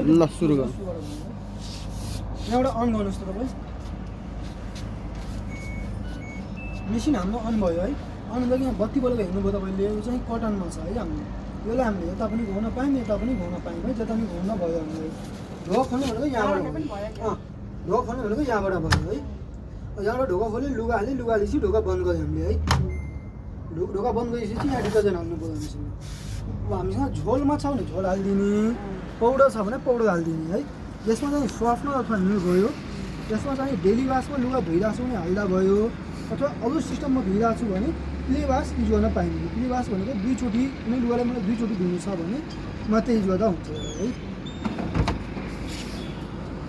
ल सुरु गर यहाँबाट अन गर्नुहोस् त तपाईँ मेसिन हाम्रो अन भयो है अन भयो यहाँ बत्ती बलेको हेर्नुभयो तपाईँले यो चाहिँ कटनमा छ है हाम्रो यसलाई हामीले यता पनि घुम्न पायौँ यता पनि घुम्न पायौँ है जता पनि घुम्न भयो हामीलाई ढोका खोल्नु भनेको यहाँबाट ढोका खोल्नु भनेको यहाँबाट भयो है यहाँबाट ढोका खोल्यो लुगा हाल्यो लुगा हालेपछि ढोका बन्द गऱ्यो हामीले है ढोका बन्द गरेपछि यहाँ डिटर्जेन्ट हाल्नु पऱ्यो हामीसँग अब हामीसँग झोलमा छ भने झोल हालिदिने पाउडर छ भने पाउडर हालिदिने है यसमा चाहिँ सफ्टनर अथवा न्यु भयो यसमा चाहिँ डेली वासमा लुगा धोइरहेको छु भने हाल्दा भयो अथवा अरू सिस्टममा धोइरहेको छु भने प्ले वास युज गर्न पाइन्छ प्ले वास भनेको दुईचोटि कुनै लुगालाई मलाई दुईचोटि धुनु छ भने मात्रै युज गर्दा हुन्छ है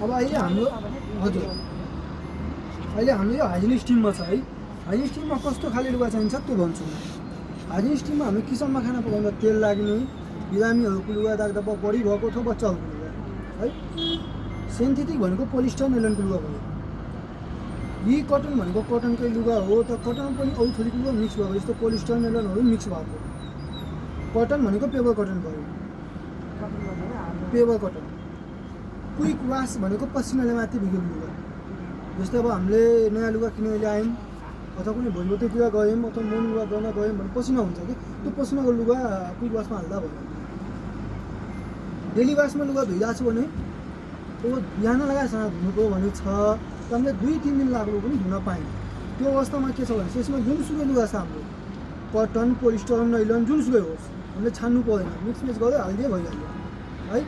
अब अहिले हाम्रो हजुर अहिले हाम्रो यो हाइजिनिक स्टिममा छ है हाइजिनिक स्टिममा कस्तो खाले लुगा चाहिन्छ त्यो भन्छु म हाइजिनिक स्टिममा हामी किचनमा खाना पकाउँदा तेल लाग्ने बिरामीहरूको लुगा राख्दा बढी भएको थियो बच्चाहरूको लुगा है सिन्थेटिक भनेको पोलिस्टर नाइलनको लुगा भयो यी कटन भनेको कटनकै लुगा हो त कटन पनि अरू थरीको लुगा मिक्स भएको जस्तो पोलिस्टर नाइलनहरू मिक्स भएको कटन भनेको पेपर कटन भयो पेपर कटन क्विक वास भनेको पसिनाले मात्रै बिग्रिने लुगा जस्तै अब हामीले नयाँ लुगा किनेर ल्यायौँ अथवा कुनै भोलिबोटतिर गयौँ अथवा मोन लुगा गर्न गयौँ भने पसिना हुन्छ कि त्यो पसिनाको लुगा क्विक वासमा हाल्दा भयो डेली वासमा लुगा धोइरहेको छु भने त्यो बिहान लगाएसँग धुनुको भने छ हामीले 2-3 दिन लाग्नु पनि धुन पायौँ त्यो अवस्थामा के छ भने यसमा जुनसुकै लुगा छ हाम्रो कटन पोलिस्टर नाइलन जुनसुकै होस् हामीले छान्नु पर्दैन मिक्स गरेर हालिदिए भइहाल्यो है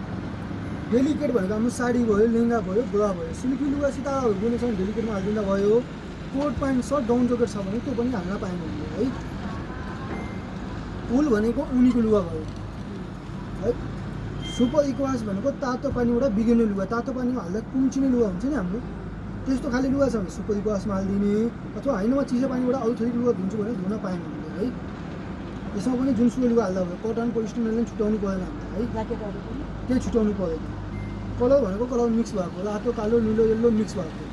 डेलिकेट भनेको हाम्रो साडी भयो लेहेङ्गा भयो बुढा भयो सिल्की लुगा सिताहरू बोल्ने छ भने डेलिकेटमा हालिदिँदा भयो coat pant shirt down jacket छ भने त्यो पनि हाल्न पायौँ हामीले है उल भनेको उनीको लुगा भयो है सुपर इक्वास भनेको तातो पानीबाट बिग्रिने लुगा तातो पानीमा हाल्दा कुम्चिने लुगा हुन्छ नि हाम्रो त्यस्तो खाले लुगा छ भने सुपर इक्वासमा हालिदिने अथवा हैनमा चिसो पानीबाट अरू थरी लुगा धुन्छु भने धुन पायौँ हामीले है यसमा पनि जुनसुकै लुगा हाल्दा भयो कटन पोलिस्टर नाइलन छुट्याउनु परेन हामीले है त्यहाँ छुट्याउनु परेन कलर भनेको कलर मिक्स भएको रातो कालो निलो येल्लो मिक्स भएको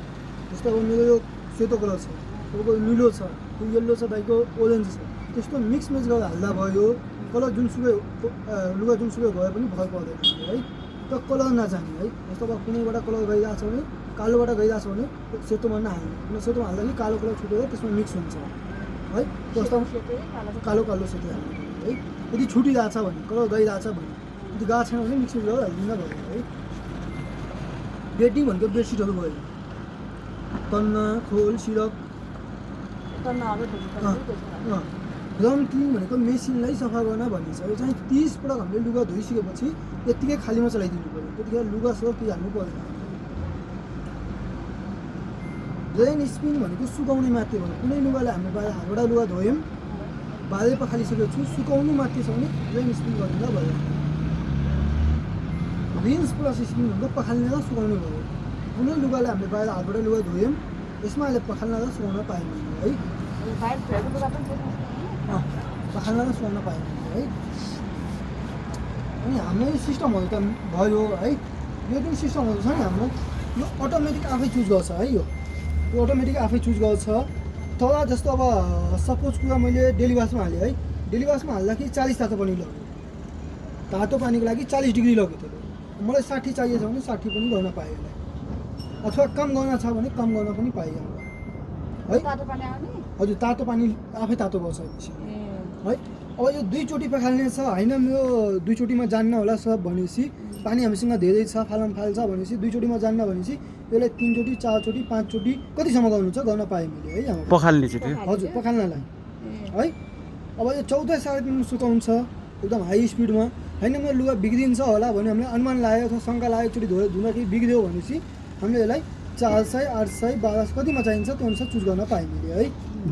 जस्तो अब मेरो यो सेतो कलर छ तपाईँको निलो छ त्यो येल्लो छ तपाईँको ओरेन्ज छ त्यस्तो मिक्स गरेर हाल्दा भयो कलर जुनसुकै लुगा जुनसुकै भए पनि भर पर्दैन है त कलर नजाने है जस्तो अब कुनैबाट कलर गइरहेको छ भने कालोबाट गइरहेको छ भने सेतोमा नहाल्ने किन सेतोमा हाल्दाखेरि कालो कलर छुटेर त्यसमा मिक्स हुन्छ है जस्तो कालो कालो सेतो हाल्ने है यदि छुटिरहेको छ भने कलर गइरहेको छ भने यदि गएको छैन भने मिक्स गरेर हालिदिँदा भयो है बेडिङ भनेको बेडसिटहरू भयो तन्ना खोल सिरक रङ क्लिन भनेको मेसिनलाई सफा गर्न भनिन्छ यो चाहिँ 30 पटक हामीले लुगा धोइसकेपछि यत्तिकै खालीमा चलाइदिनु पऱ्यो त्यतिखेर लुगा सर ती हाल्नु पर्दैन ड्रेन स्पिन भनेको सुकाउने मात्रै भयो कुनै लुगालाई हामीले बाहिर हातबाट लुगा धोयौँ बाहिर पखालिसकेको छु सुकाउनु मात्रै छ भने ड्रेन स्पिन गरिँदा भयो रिन्स प्लस स्पिन भनेको पखाल्ने र सुकाउने भयो कुनै लुगालाई हामीले बाहिर हातबाट लुगा धोयौँ यसमा अहिले पखाल्न र सुकाउन पायौँ है पखाल्न र सुकाउन पायौँ है अनि हाम्रो यो सिस्टमहरू त भयो है यो जुन सिस्टमहरू छ नि हाम्रो यो अटोमेटिक आफै चुज गर्छ है यो अटोमेटिक आफै चुज गर्छ तर जस्तो अब सपोज कुरा मैले डेली वासमा हालेँ है डेली वासमा हाल्दाखेरि 40 तातो पानी लग्यो तातो पानीको लागि 40 डिग्री लग्यो थियो मलाई 60 चाहिएको छ भने 60 पनि गर्न पाएँ यसलाई अथवा कम गर्न छ भने कम गर्न पनि पाएँ है हजुर तातो पानी आफै तातो गर्छ है अब यो दुईचोटि पखाल्ने छ होइन यो दुईचोटिमा जान्न होला सब भनेपछि पानी हामीसँग धेरै छ फालमफाल छ भनेपछि दुईचोटिमा जान्न भनेपछि यसलाई 3 चोटि 4 चोटि 5 चोटि कतिसम्म गर्नु छ गर्न पाएँ मैले है यहाँ पखाल्ने चाहिँ हजुर पखाल्नलाई है अब यो 14 साढे 3 सुकाउँछ एकदम हाई स्पिडमा होइन मेरो लुगा बिग्रिन्छ होला भने हामीले अनुमान लाग्यो अथवा शङ्का लाग्यो एकचोटि धुँदाखेरि बिग्रियो भनेपछि हामीले यसलाई 400 800 1200 कतिमा चाहिन्छ त्यो अनुसार चुज गर्न पाएँ मैले है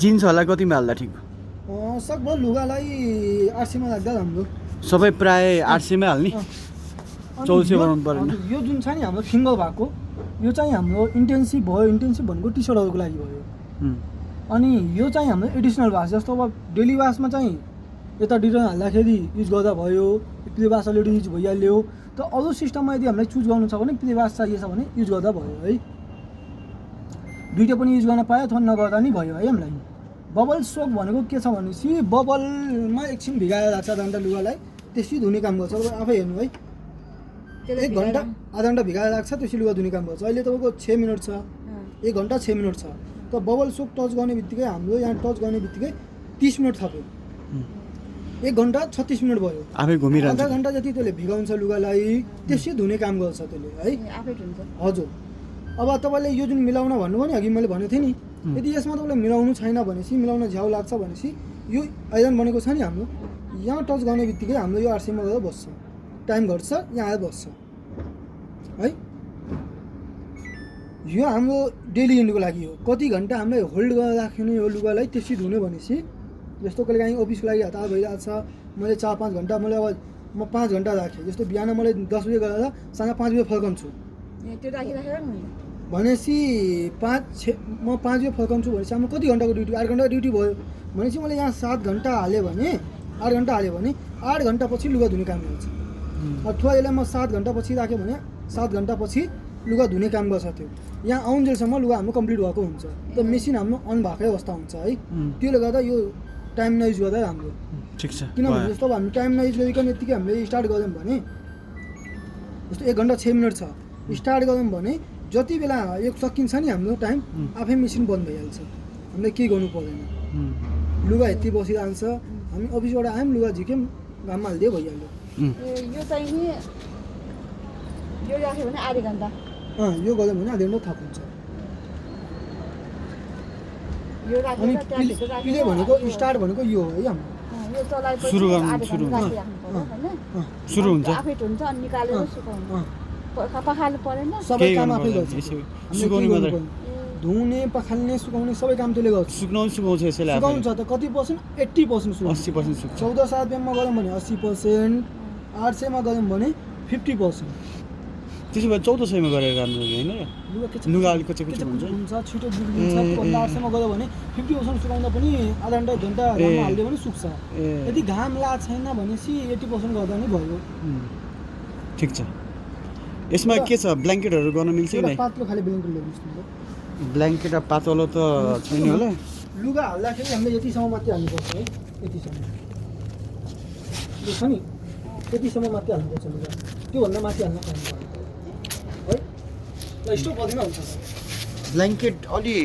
जिन्सहरूलाई कतिमा हाल्दा ठिक सकभर लुगालाई 800 मा राख्दा राम्रो सबै प्राय 800 मा हाल्ने 1400 बनाउनु पर्दैन यो जुन छ नि हाम्रो सिङ्गल भएको यो चाहिँ हाम्रो इन्टेन्सिभ भयो इन्टेन्सिभ भनेको टी सर्टहरूको लागि भयो अनि यो चाहिँ हाम्रो एडिसनल वास जस्तो अब डेली वासमा चाहिँ यता डिटर्जेन्ट हाल्दाखेरि युज गर्दा भयो प्ले वास अलरेडी युज भइहाल्यो त अरू सिस्टममा यदि हामीलाई चुज गर्नु छ भने प्ले वास चाहिएको छ भने युज गर्दा भयो है दुईटा पनि युज गर्न पायो अथवा नगर्दा नि भयो है हामीलाई बबल सोक भनेको के छ भनेपछि बबलमा एकछिन भिगाएर राख्छ दान्ता लुगालाई त्यसै धुने काम गर्छ अब आफै हेर्नु है 1 घन्टा आधा घन्टा भिगाएर राख्छ त्यसपछि लुगा धुने काम गर्छ अहिले तपाईँको 6 मिनट छ 1 घन्टा 6 मिनट छ त बबल सोप टच गर्ने बित्तिकै हाम्रो यहाँ टच गर्ने बित्तिकै 30 मिनट थप्यो 1 घन्टा 36 मिनट भयो आफै घुमिरहन्छ आधा घन्टा जति त्यसले भिगाउँछ लुगालाई त्यसै धुने काम गर्छ त्यसले है आफै हुन्छ हजुर अब तपाईँले यो जुन मिलाउन भन्नुभयो नि अघि मैले भनेको थिएँ नि यदि यसमा तपाईँले मिलाउनु छैन भनेपछि मिलाउन झ्याउ लाग्छ भनेपछि यो आइरन बनेको छ नि हाम्रो यहाँ टच गर्ने बित्तिकै हाम्रो यो आरसीमा गएर बस्छ टाइम घट्छ यहाँ आएर बस्छ है यो हाम्रो डेली युजको लागि हो कति घन्टा हामीले होल्ड गरेर राख्ने यो लुगालाई त्यसै धुने भनेपछि जस्तो कहिले काहीँ अफिसको लागि हतार भइरहेको छ मैले 4-5 घन्टा मैले अब म 5 घन्टा राखेँ जस्तो बिहान मैले 10 बजे गएर साँझ 5 बजे फर्कन्छु त्यो राखिराखेर नि भनेपछि 5-6 म 5 बजे फर्कन्छु भनेपछि हाम्रो कति घन्टाको ड्युटी 8 घन्टाको ड्युटी भयो भनेपछि मैले यहाँ 7 घन्टा हालेँ भने 8 घन्टा हाल्यो भने 8 घन्टा पछि लुगा धुने काम गर्छ अथवा यसलाई म 7 घन्टा पछि राखेँ भने 7 घन्टा पछि लुगा धुने काम गर्छ त्यो यहाँ आउन्जेलसम्म लुगा हाम्रो कम्प्लिट भएको हुन्छ त मेसिन हाम्रो अन भएकै अवस्था हुन्छ है त्यसले गर्दा यो टाइम नयुज गर्दा राम्रो ठिक छ किनभने जस्तो अब हामी टाइम नयुज गरिकन यतिकै हामीले स्टार्ट गऱ्यौँ भने जस्तो 1 घन्टा 6 मिनट छ स्टार्ट गऱ्यौँ भने जति बेला यो सकिन्छ नि हाम्रो टाइम आफै मेसिन बन्द भइहाल्छ हामीले केही गर्नु पर्दैन लुगा यति बसिरहन्छ हामी अफिसबाट आयौँ लुगा झिक्यौँ घाममा हालिदियो भइहाल्यो यो चाहिँ नि यो राख्यो भने आधा घन्टा यो गऱ्यौँ भने आधा घन्टा थप हुन्छ यो अनि राखेर त्यहाँभित्र पिले भनेको स्टार्ट भनेको यो हो है हाम्रो यो चलाएपछि सुरु गर्नु, आधा सुरु घन्टा हुन्छ। राखिराख्नु पर्यो हैन सुरु हुन्छ आफै हुन्छ अनि निकालेर सुकाउनु पखाल्नु परेन सबै केही काम गर्नु आफै पर्दैन, गर्छ यसो हामीले सुकाउने केही गर्नु मात्रै। पर्दैन। धुने पखाल्ने सुकाउने सबै काम त्यसले गर्छ सुकाउँछ यसैले आफै सुकाउँछ त कति पर्सेन्ट 80% सुकाउँछ 80% सुक्छ 1400 आरपिएममा गऱ्यौँ भने 80% 800मा गऱ्यौँ भने 50% त्यसो भए 1400 मा गरेर राम्रो होइन लुगा के छ लुगा अलिक कच्चे कच्चे हुन्छ हुन्छ छिटो बिग्रिन्छ 800मा गऱ्यो भने 50% सुकाउँदा पनि आधा घन्टा 1 घन्टा घाममा हालिदियो भने सुक्छ यदि घाम ला छैन भनेपछि 80% गर्दा नि भयो ठिक छ यसमा के छ ब्ल्याङ्केटहरू गर्न मिल्छ कि एउटा नै पातलो खाले ब्ल्याङ्केट ल्याउनुहोस् न ब्ल्याङ्केट अब पातलो त छैन होला लुगा हाल्दाखेरि हामीले यतिसम्म मात्रै हाल्नुपर्छ है यतिसम्म यो छ नि यतिसम्म मात्रै हाल्नुपर्छ लुगा त्योभन्दा माथि हाल्न पाउँदैन है ल स्टप गर्दिन हुन्छ ब्ल्याङ्केट अलि